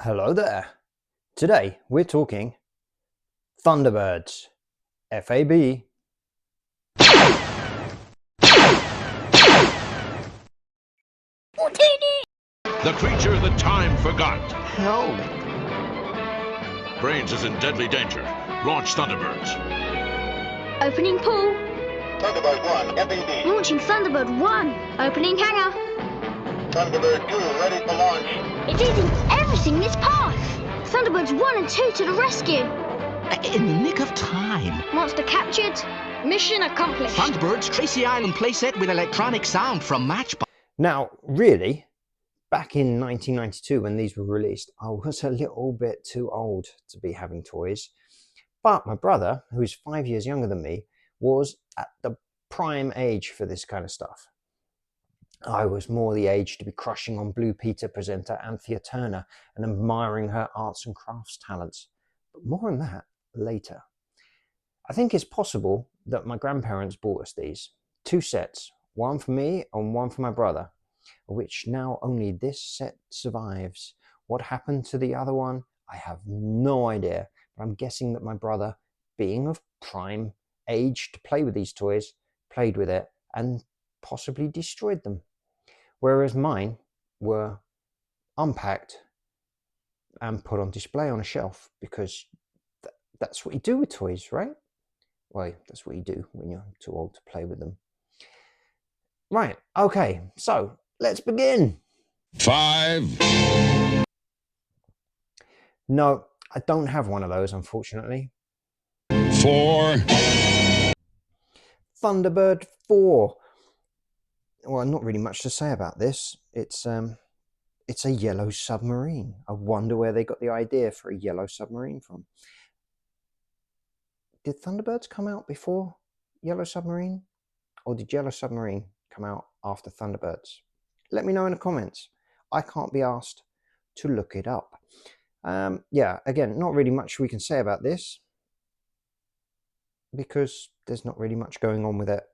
Hello there. Today we're talking Thunderbirds, F.A.B. The creature that time forgot. Help! Brains is in deadly danger. Launch Thunderbirds. Opening pool. Thunderbird 1, F.A.B. Launching Thunderbird 1. Opening hangar. Thunderbird 2, ready for launch. It's eating everything in its path. Thunderbirds 1 and 2 to the rescue. In the nick of time. Monster captured. Mission accomplished. Thunderbirds Tracy Island playset with electronic sound from Matchbox. Now, really, back in 1992 when these were released, I was a little bit too old to be having toys. But my brother, who is 5 years younger than me, was at the prime age for this kind of stuff. I was more the age to be crushing on Blue Peter presenter Anthea Turner and admiring her arts and crafts talents. But more on that later. I think it's possible that my grandparents bought us these. 2 sets, one for me and one for my brother, of which now only this set survives. What happened to the other one, I have no idea. But I'm guessing that my brother, being of prime age to play with these toys, played with it and possibly destroyed them. Whereas mine were unpacked and put on display on a shelf because that's what you do with toys, right? Well, that's what you do when you're too old to play with them. Right, okay, so let's begin. 5. No, I don't have one of those, unfortunately. 4. Thunderbird 4. Well, not really much to say about this. It's a yellow submarine. I wonder where they got the idea for a yellow submarine from. Did Thunderbirds come out before Yellow Submarine? Or did Yellow Submarine come out after Thunderbirds? Let me know in the comments. I can't be asked to look it up. Yeah, again, not really much we can say about this because there's not really much going on with it.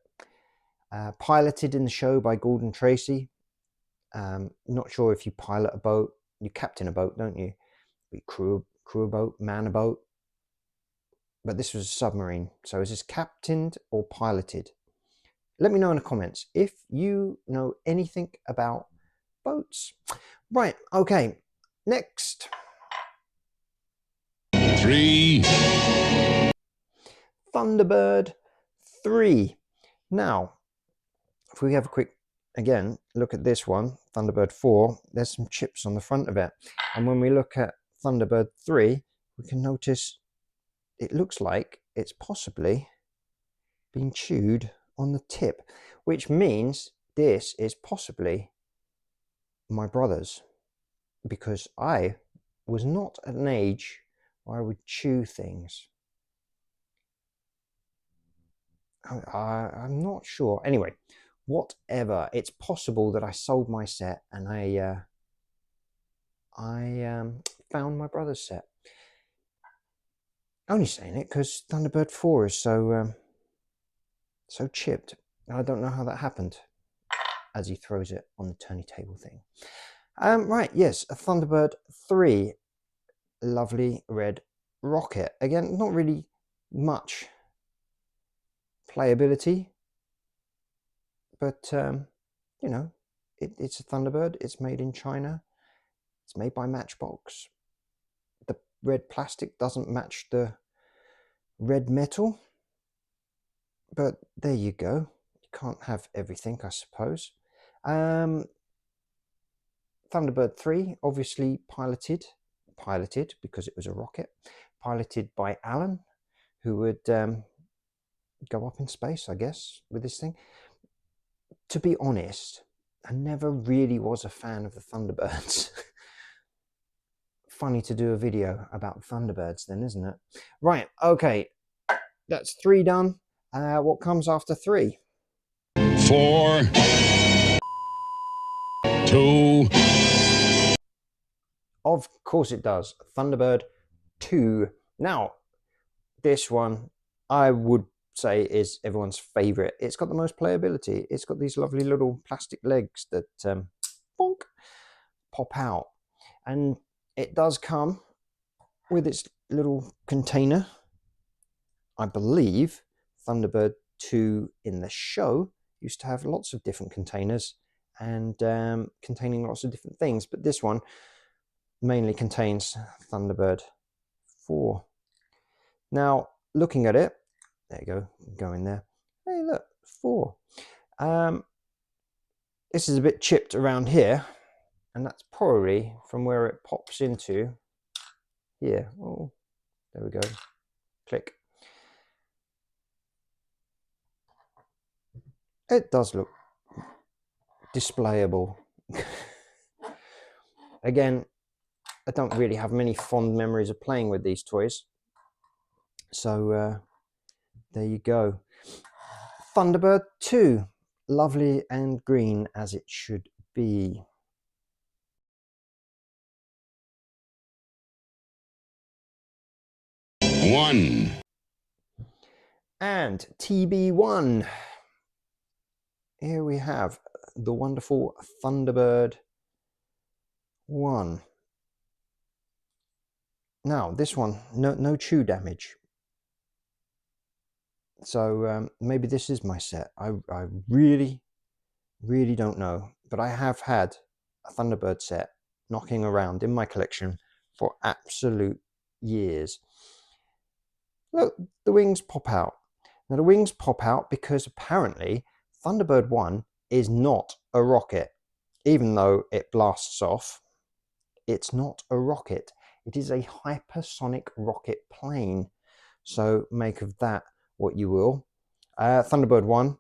Piloted in the show by Gordon Tracy. Not sure if you pilot a boat, you captain a boat, don't you? You crew a boat, man a boat. But this was a submarine. So is this captained or piloted? Let me know in the comments if you know anything about boats. Right, okay. Next. 3. Thunderbird 3. Now, if we have a quick, again, look at this one, Thunderbird 4, there's some chips on the front of it. And when we look at Thunderbird 3, we can notice it looks like it's possibly been chewed on the tip, which means this is possibly my brother's, because I was not at an age where I would chew things. I'm not sure. Anyway, whatever. It's possible that I sold my set and I found my brother's set. Only saying it because Thunderbird 4 is so chipped. I don't know how that happened. As he throws it on the turny table thing. Right, yes, a Thunderbird 3. Lovely red rocket. Again, not really much playability, but you know, it's a Thunderbird. It's made in China. It's made by Matchbox. The red plastic doesn't match the red metal, but there you go. You can't have everything, I suppose. Thunderbird 3, obviously piloted because it was a rocket, piloted by Alan, who would go up in space, I guess, with this thing. To be honest, I never really was a fan of the Thunderbirds. Funny to do a video about Thunderbirds then, isn't it? Right, okay, that's 3 done. What comes after 3? 4. 2. Of course it does. Thunderbird 2. Now, this one I would say is everyone's favorite. It's got the most playability. It's got these lovely little plastic legs that bonk, pop out. And it does come with its little container. I believe Thunderbird 2 in the show used to have lots of different containers and containing lots of different things, but this one mainly contains Thunderbird 4. Now, looking at it, there you go in there. Hey, look, 4. This is a bit chipped around here, and that's probably from where it pops into here. Oh, there we go. Click. It does look displayable. Again, I don't really have many fond memories of playing with these toys. So there you go. Thunderbird 2. Lovely and green as it should be. One. And TB1. Here we have the wonderful Thunderbird 1. Now, this one, no chew damage. So maybe this is my set. I really don't know. But I have had a Thunderbird set knocking around in my collection for absolute years. Look, the wings pop out. Now, the wings pop out because apparently Thunderbird 1 is not a rocket. Even though it blasts off, it's not a rocket. It is a hypersonic rocket plane. So make of that what you will. Thunderbird 1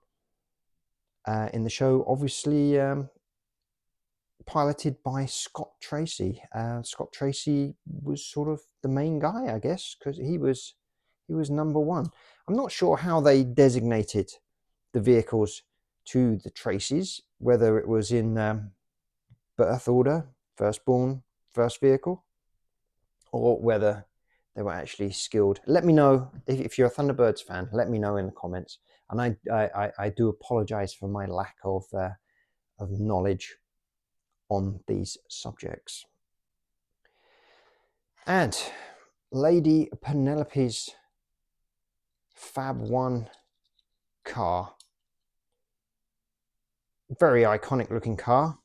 in the show, obviously piloted by Scott Tracy. Scott Tracy was sort of the main guy, I guess, because he was number 1. I'm not sure how they designated the vehicles to the Tracys, whether it was in birth order, firstborn, first vehicle, or whether they were actually skilled. Let me know if you're a Thunderbirds fan. Let me know in the comments. And I do apologize for my lack of knowledge on these subjects. And Lady Penelope's F.A.B. car. Very iconic looking car.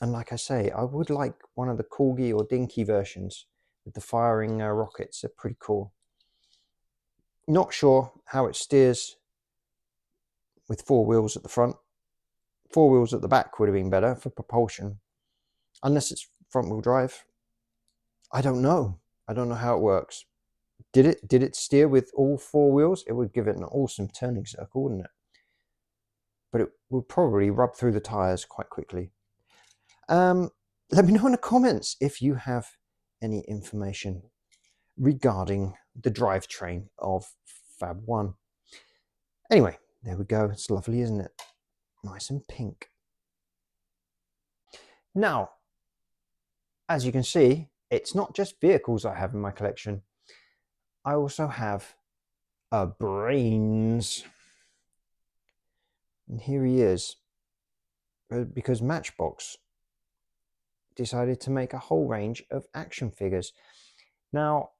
And like I say, I would like one of the Corgi or Dinky versions with the firing rockets. They're pretty cool. Not sure how it steers with 4 wheels at the front. 4 wheels at the back would have been better for propulsion. Unless it's front wheel drive. I don't know. I don't know how it works. Did it steer with all 4 wheels? It would give it an awesome turning circle, wouldn't it? But it would probably rub through the tires quite quickly. Let me know in the comments if you have any information regarding the drivetrain of F.A.B. Anyway, there we go. It's lovely, isn't it? Nice and pink. Now, as you can see, it's not just vehicles I have in my collection. I also have a Brains. And here he is. Because Matchbox decided to make a whole range of action figures. Now,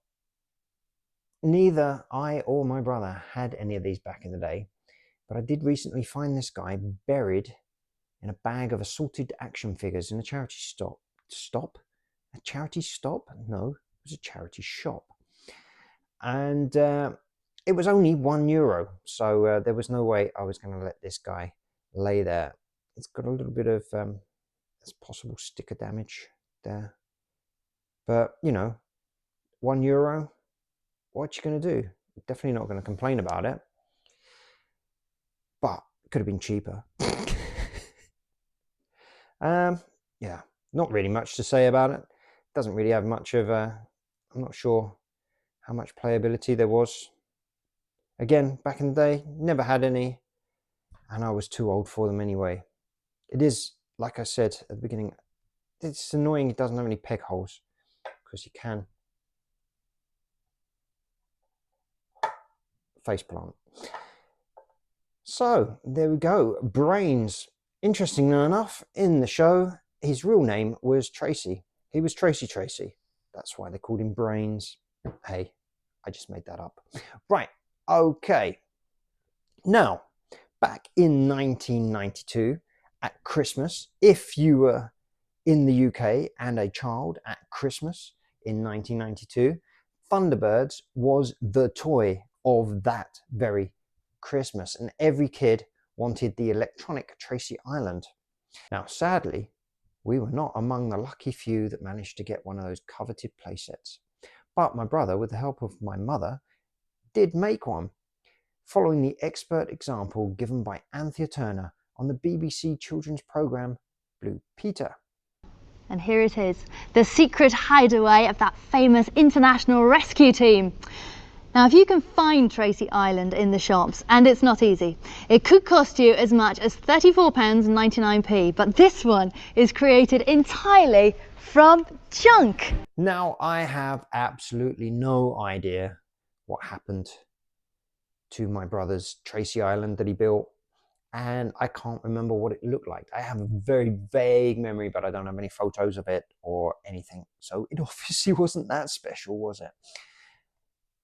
neither I or my brother had any of these back in the day, but I did recently find this guy buried in a bag of assorted action figures in a charity stop. A charity stop? No, it was a charity shop. And it was only €1, so there was no way I was going to let this guy lay there. It's got a little bit of possible sticker damage there, but you know, €1, what you going to do? Definitely not going to complain about it, but it could have been cheaper. Yeah, not really much to say about it. Doesn't really have much of a, I'm not sure how much playability there was. Again, back in the day, never had any, and I was too old for them anyway. It is, like I said at the beginning, it's annoying it doesn't have any peg holes, because you can faceplant. So there we go, Brains. Interestingly enough, in the show, his real name was Tracy, He was Tracy. That's why they called him Brains. Hey, I just made that up. Right, okay. Now, back in 1992, at Christmas, if you were in the UK and a child at Christmas in 1992, Thunderbirds was the toy of that very Christmas, and every kid wanted the electronic Tracy Island. Now, sadly, we were not among the lucky few that managed to get one of those coveted playsets. But my brother, with the help of my mother, did make one, following the expert example given by Anthea Turner on the BBC children's programme Blue Peter. And here it is, the secret hideaway of that famous international rescue team. Now, if you can find Tracy Island in the shops, and it's not easy, it could cost you as much as £34.99, but this one is created entirely from junk. Now, I have absolutely no idea what happened to my brother's Tracy Island that he built, and I can't remember what it looked like. I have a very vague memory, but I don't have any photos of it or anything, so it obviously wasn't that special, was it?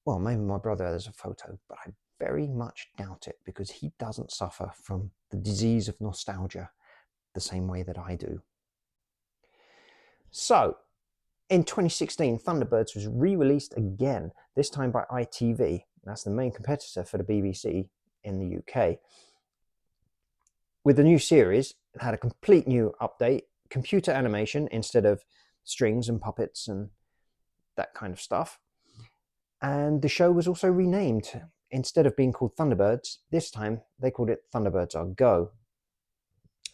Well, maybe my brother has a photo, but I very much doubt it, because he doesn't suffer from the disease of nostalgia the same way that I do. So, in 2016, Thunderbirds was re-released again, this time by ITV. That's the main competitor for the BBC in the UK. With the new series, it had a complete new update, computer animation instead of strings and puppets and that kind of stuff. And the show was also renamed. Instead of being called Thunderbirds, this time they called it Thunderbirds Are Go.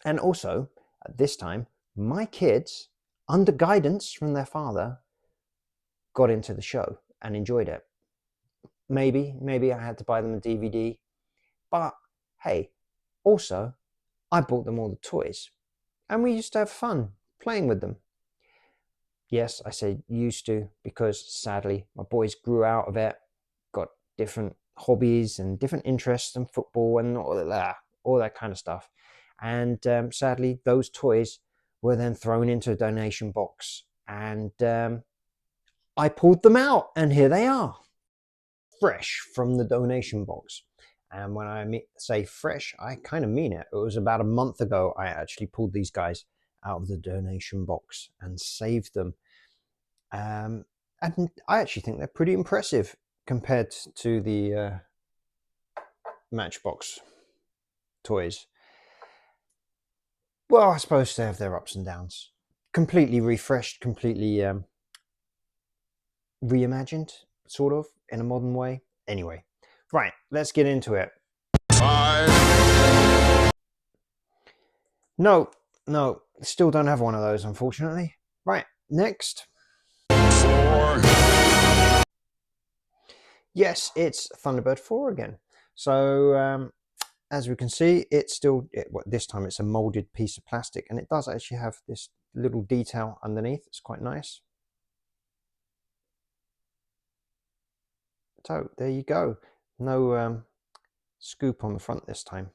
And also, at this time, my kids, under guidance from their father, got into the show and enjoyed it. Maybe I had to buy them a DVD, but hey, also, I bought them all the toys, and we used to have fun playing with them. Yes, I say used to, because sadly my boys grew out of it, got different hobbies and different interests in football and all that kind of stuff. And sadly, those toys were then thrown into a donation box, and I pulled them out, and here they are, fresh from the donation box. And when I say fresh, I kind of mean it. It was about a month ago I actually pulled these guys out of the donation box and saved them. And I actually think they're pretty impressive compared to the Matchbox toys. Well, I suppose they have their ups and downs. Completely refreshed, completely reimagined, sort of, in a modern way. Anyway, right, let's get into it. 5, No, still don't have one of those, unfortunately. Right, next. 4, Yes, it's Thunderbird 4 again. So, as we can see, it's still, this time it's a molded piece of plastic, and it does actually have this little detail underneath. It's quite nice. So, there you go. No scoop on the front this time.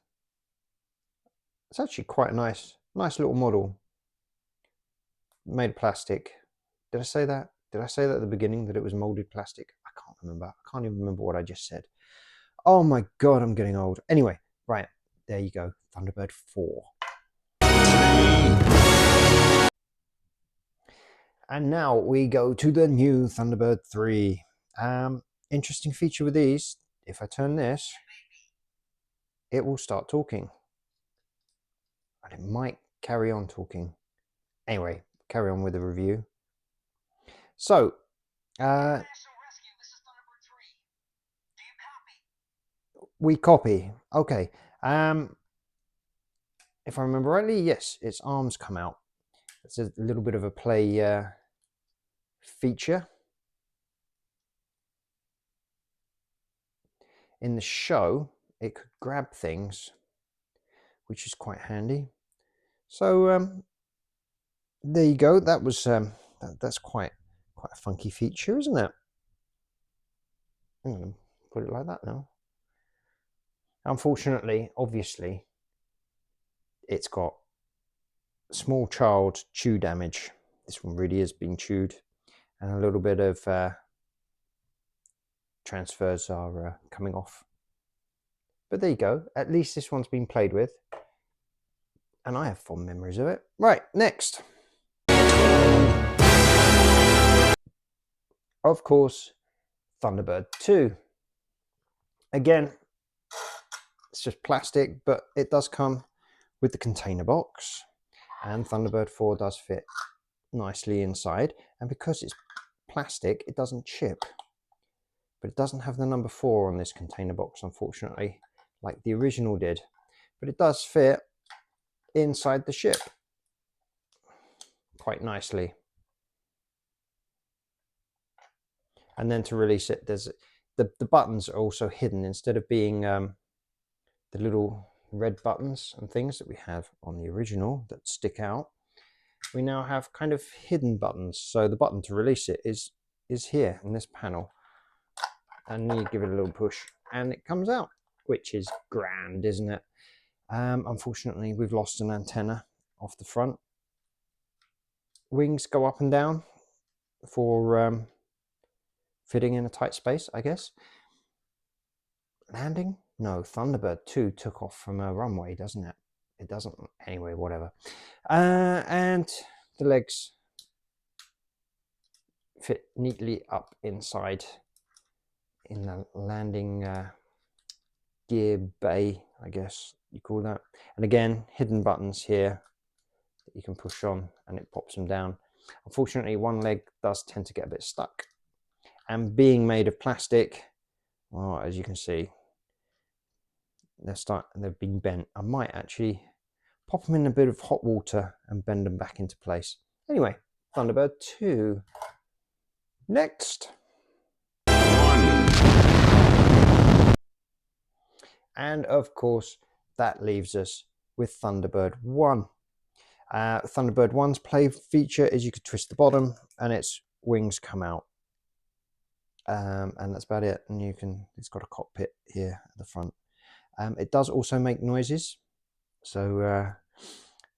It's actually quite a nice little model. Made of plastic. Did I say that? Did I say that at the beginning, that it was molded plastic? I can't remember. I can't even remember what I just said. Oh my god, I'm getting old. Anyway, right, there you go. Thunderbird 4. 3, And now we go to the new Thunderbird 3. Interesting feature with these, if I turn this, it will start talking. And it might carry on talking. Anyway, carry on with the review. So, we copy. Okay. If I remember rightly, yes, its arms come out. It's a little bit of a play feature. In the show, it could grab things, which is quite handy. So there you go. That was that's quite a funky feature, isn't it? I'm going to put it like that now. Unfortunately, obviously, it's got small child chew damage, This one really is being chewed, and a little bit of transfers are coming off. But there you go. At least this one's been played with, and I have fond memories of it. Right, next. Of course, Thunderbird 2. Again, it's just plastic, but it does come with the container box, and Thunderbird 4 does fit nicely inside, and because it's plastic, it doesn't chip. But it doesn't have the number 4 on this container box, unfortunately, like the original did. But it does fit inside the ship quite nicely. And then to release it, there's the buttons are also hidden. Instead of being the little red buttons and things that we have on the original that stick out, we now have kind of hidden buttons. So the button to release it is here in this panel, and you give it a little push and it comes out, which is grand, isn't it? Unfortunately, we've lost an antenna off the front. Wings go up and down for fitting in a tight space, I guess. Landing? No, Thunderbird 2 took off from a runway, doesn't it? It doesn't. Anyway, whatever. And the legs fit neatly up inside in the landing gear bay, I guess you call that. And again, hidden buttons here that you can push on and it pops them down. Unfortunately, one leg does tend to get a bit stuck. And being made of plastic, well, as you can see, they've been bent. I might actually pop them in a bit of hot water and bend them back into place. Anyway, Thunderbird 2. Next. And of course, that leaves us with Thunderbird 1. Thunderbird 1's play feature is you could twist the bottom and its wings come out. And that's about it. And it's got a cockpit here at the front. It does also make noises. So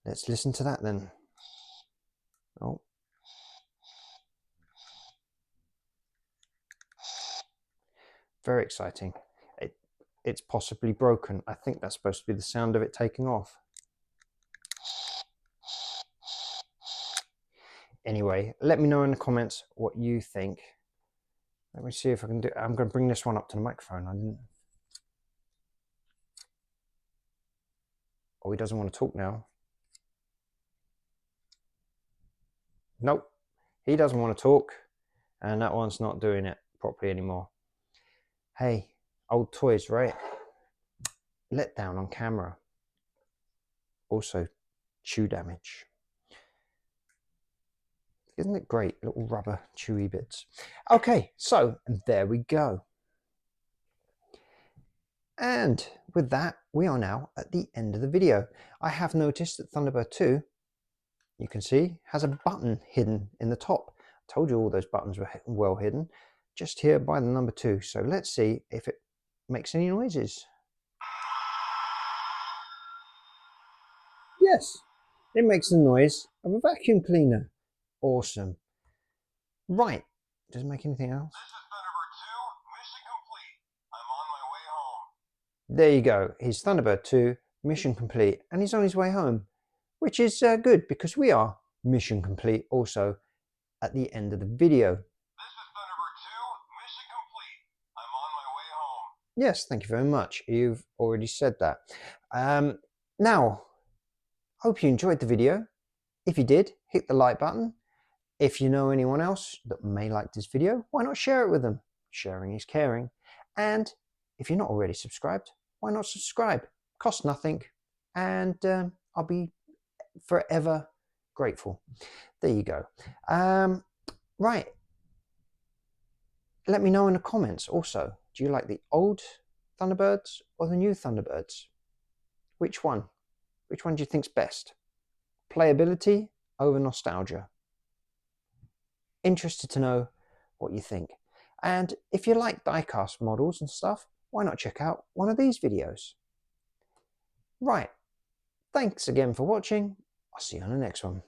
let's listen to that then. Oh. Very exciting. It's possibly broken. I think that's supposed to be the sound of it taking off. Anyway, let me know in the comments what you think. Let me see if I can do. I'm going to bring this one up to the microphone. Oh, he doesn't want to talk now. Nope, he doesn't want to talk, and that one's not doing it properly anymore. Hey, old toys, right? Let down on camera. Also, chew damage. Isn't it great? Little rubber chewy bits. Okay, so there we go. And with that, we are now at the end of the video. I have noticed that Thunderbird 2, you can see, has a button hidden in the top. I told you all those buttons were well hidden, just here by the number 2. So let's see if it makes any noises. Yes, it makes the noise of a vacuum cleaner. Awesome. Right, does it make anything else? This is Thunderbird 2, mission complete. I'm on my way home. There you go. He's Thunderbird 2, mission complete, and he's on his way home, which is good because we are mission complete also at the end of the video. This is Thunderbird 2, mission complete. I'm on my way home. Yes, thank you very much. You've already said that. Now, hope you enjoyed the video. If you did, hit the like button. If you know anyone else that may like this video, why not share it with them? Sharing is caring. And if you're not already subscribed, why not subscribe? Costs nothing, and I'll be forever grateful. There you go. Right. Let me know in the comments also. Do you like the old Thunderbirds or the new Thunderbirds? Which one? Which one do you think's best? Playability over nostalgia? Interested to know what you think. And if you like diecast models and stuff, why not check out one of these videos? Right. Thanks again for watching. I'll see you on the next one.